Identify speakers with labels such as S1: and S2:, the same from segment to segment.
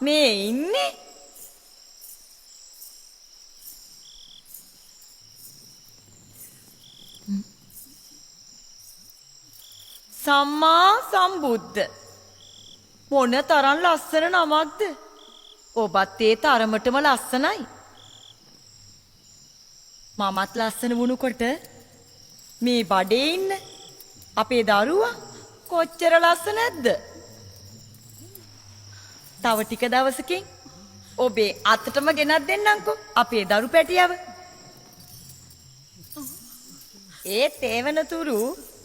S1: මේ ඉන්නේ සම්මා සම්බුද්ධ මොන තරම් ලස්සන නමක්ද ඔබත් ඒ තරමටම ලස්සනයි මමත් ලස්සන වුණකොට මේ බඩේ ඉන්න අපේ දරුවා කොච්චර ලස්සනද තව ටික දවසකින් ඔබේ අතටම ගෙනත් දෙන්නම්කෝ අපේ දරු පැටියව ඒත් ඒ වෙනතුරු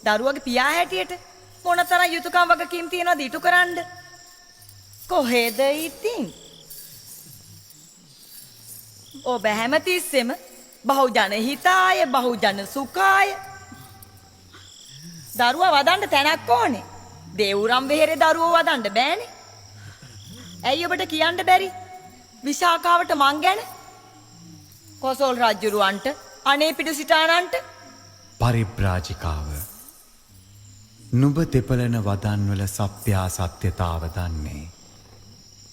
S1: දරුවගේ පියා හැටියට මොනතරම් යුතුයකම් වගකීම් තියනවද ඉටු කරන්න කොහෙද ඉතින් ඔබ හැමතිස්සෙම බහුජන හිතාය බහුජන සුඛාය දරුවා වදන්න තැනක් ඕනේ දේවුරම් වෙහෙරේ දරුවෝ වදන්න බෑනේ ඇයි ඔබට කියන්න බැරි විශාකාවට මං ගැන කොසල් රජුරවන්ට අනේ පිටු සිටානන්ට
S2: පරිබ්‍රාජිකාව නුඹ දෙපළන වදන්වල සත්‍යා සත්‍යතාව දන්නේ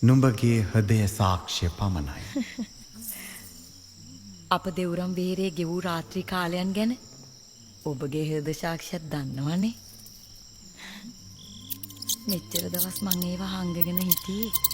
S2: නුඹගේ හදය සාක්ෂ්‍ය පමණයි
S1: අප දෙවුරම් වෙහෙරේ ගෙවූ රාත්‍රී කාලයන් ගැන ඔබගේ හෘද සාක්ෂියක් දන්නවනේ මෙච්චර දවස් මං ඒවා හංගගෙන හිටියේ